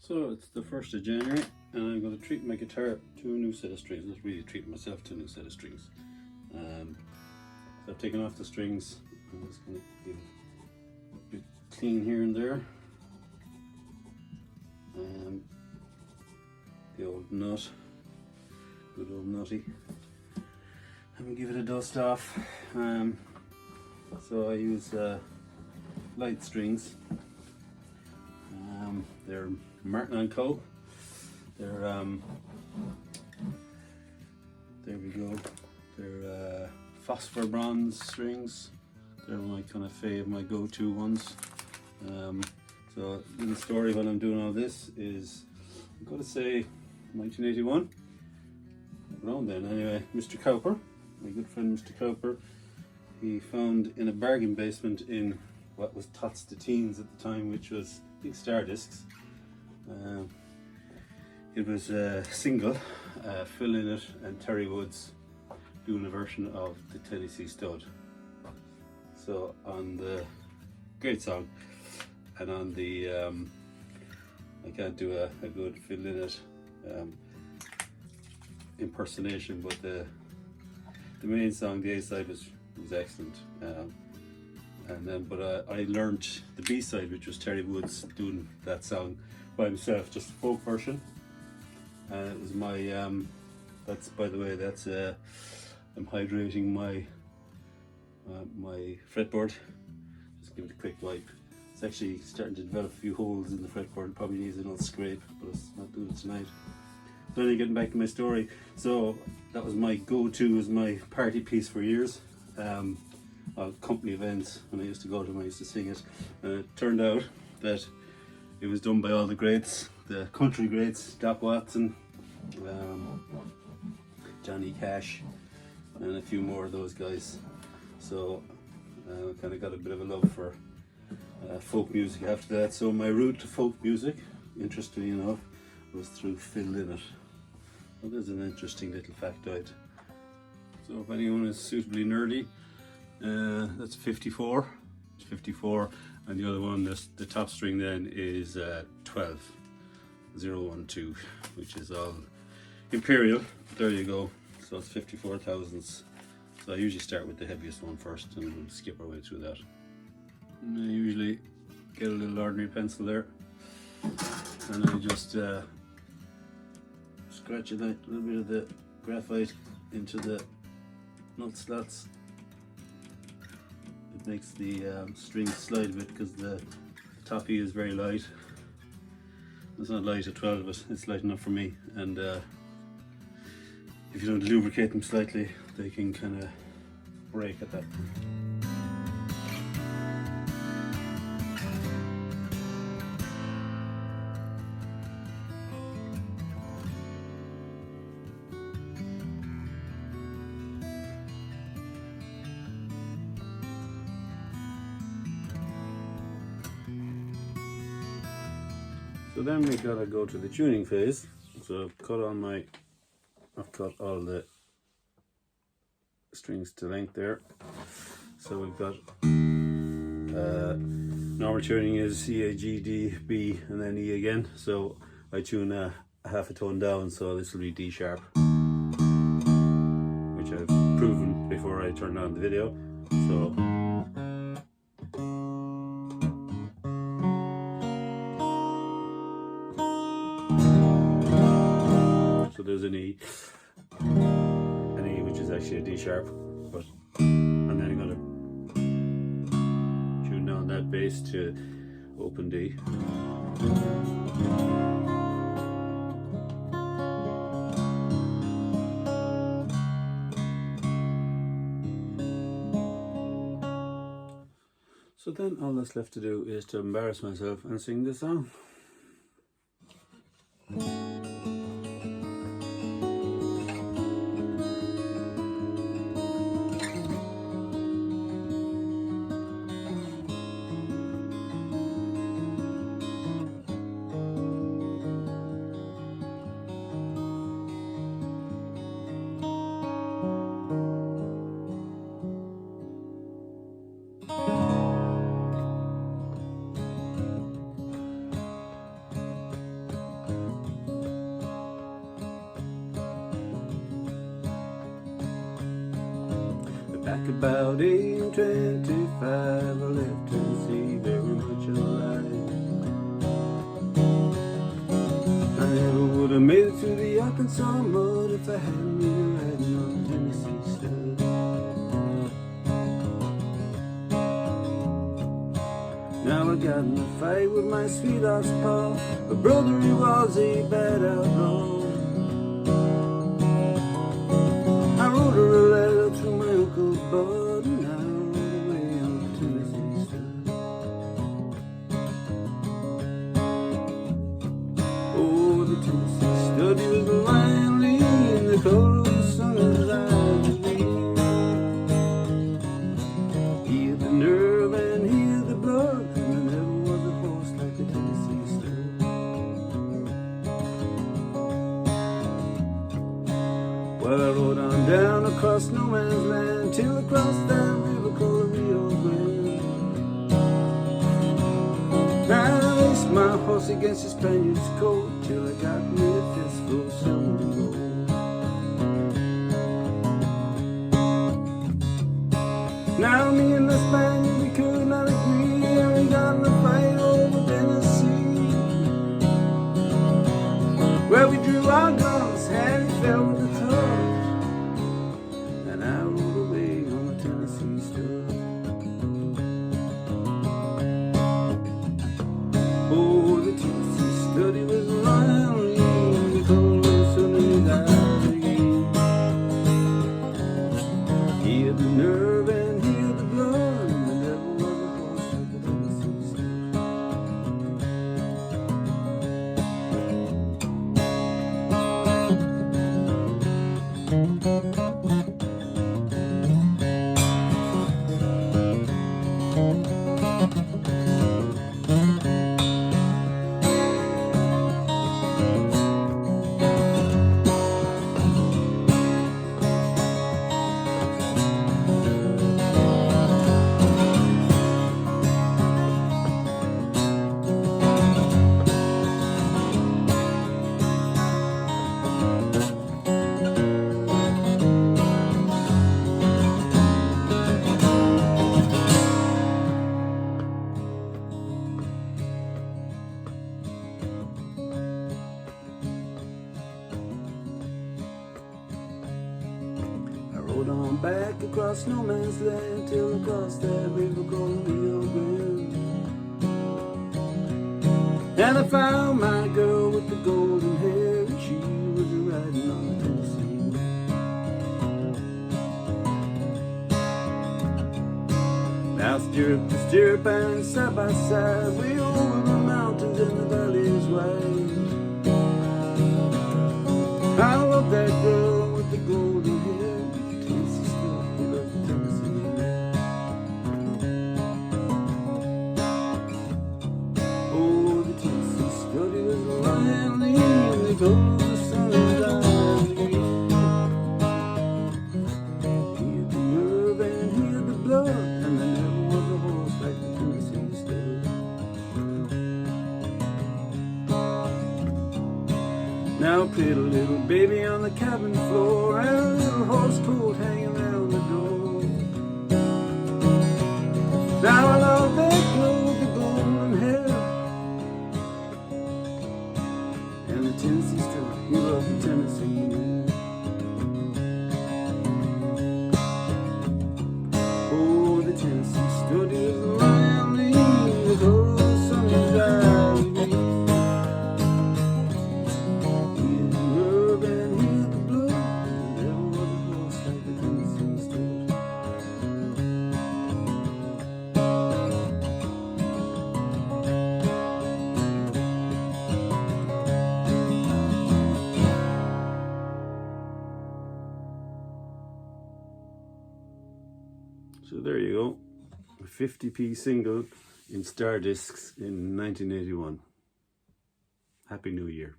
So it's the 1st of January and I'm going to treat my guitar to a new set of strings. Not really treat myself to a new set of strings. So I've taken off the strings. I'm just going to give a bit clean here and there. The old nut, good old nutty. I'm going to give it a dust off. So I use light strings. They're Martin & Co. They're there we go. They're phosphor bronze strings. They're my kind of my go-to ones. So the story when I'm doing all this is, I've got to say 1981. Around then anyway. Mr. Cowper, my good friend Mr. Cowper, he found in a bargain basement in what was Tots to Teens at the time, which was Big Star Discs. It was a single, Phil Lynott and Terry Woods doing a version of the Tennessee Stud. So on the great song, and on the I can't do a good Phil Lynott impersonation, but the main song, the A side was excellent. And then, but I learned the B side, which was Terry Woods doing that song by himself, just a folk version. And it was my that's, by the way, that's I'm hydrating my my fretboard. Just give it a quick wipe. It's actually starting to develop a few holes in the fretboard. It probably needs another scrape, but it's not doing it tonight. So anyway, getting back to my story. So that was my go-to as my party piece for years. Company events, when I used to go to them, I used to sing it. And it turned out that it was done by all the greats, the country greats, Doc Watson, Johnny Cash, and a few more of those guys. So I kind of got a bit of a love for folk music after that. So my route to folk music, interestingly enough, was through Phil Lynott. Well, there's an interesting little factoid. So if anyone is suitably nerdy, that's 54. It's 54, and the other one, the top string then is 12, 012, which is all imperial. There you go. So it's 54 thousandths. So I usually start with the heaviest one first and we'll skip our way through that. And I usually get a little ordinary pencil there, and I just scratch a little bit of the graphite into the nut slots. It makes the string slide a bit because the toppy is very light. It's not light at 12, but it's light enough for me. And if you don't lubricate them slightly, they can kind of break at that point. So then we gotta go to the tuning phase. So I've cut all the strings to length there. So we've got normal tuning is C, A, G, D, B, and then E again. So I tune a half a tone down, so this will be D sharp, which I've proven before I turned on the video. So there's an E, which is actually a D sharp, but and then I'm gonna tune down that bass to open D. So then all that's left to do is to embarrass myself and sing this song. Back about 1825, I left Tennessee very much alive. I never would have made it through the Arkansas mud if I hadn't been riding on a Tennessee stud. Now I got in a fight with my sweetheart's pa. My brother, he was a bad outlaw. I wrote her a letter to my Uncle Bud, and I rode away on the Tennessee stud. Oh, the Tennessee stud, he was lying lean in the color of the sun in his eyes. He had the nerve and he had the blood, and there never was a horse like the Tennessee stud. Well, I rode on down across no man's land till I crossed that river called the Rio Grande. Now I raced my horse against the Spaniard's coat till I got me a fistful of silver and gold. Now me and the Spaniard, we could not agree, and we got in a fight over Tennessee. Well, we drew our guns, and it fell with the tug, and I rode away on the Tennessee stud. Oh, the Tennessee stud, he was lying lean, the color of the sun in his eyes again. He had the nerve and he had the blood, and there never was a horse like the Tennessee stud. Rode on back across no man's land till I crossed that river called the Rio Grande. And I found my girl with the golden hair, and she was riding on the Tennessee. Now stirrup to stirrup and side by side, way over the mountains and the valleys wide. I love that girl with the golden hair. Tennessee stud, he loves the Tennessee air. Oh, the Tennessee stud, he was lying lean in the color of the sun in his eyes again. He had the nerve and he had the blood, and there never was a horse like the Tennessee stud. Now pretty little baby on the cabin floor, and a little horse coat hanging around the door. Now I love that girl with the golden hair, and the Tennessee stud, he loves the Tennessee air. Oh, the Tennessee stud, he was lying lean, the color of the sun in his eyes again. So there you go, a 50p single in Star Discs in 1981. Happy New Year.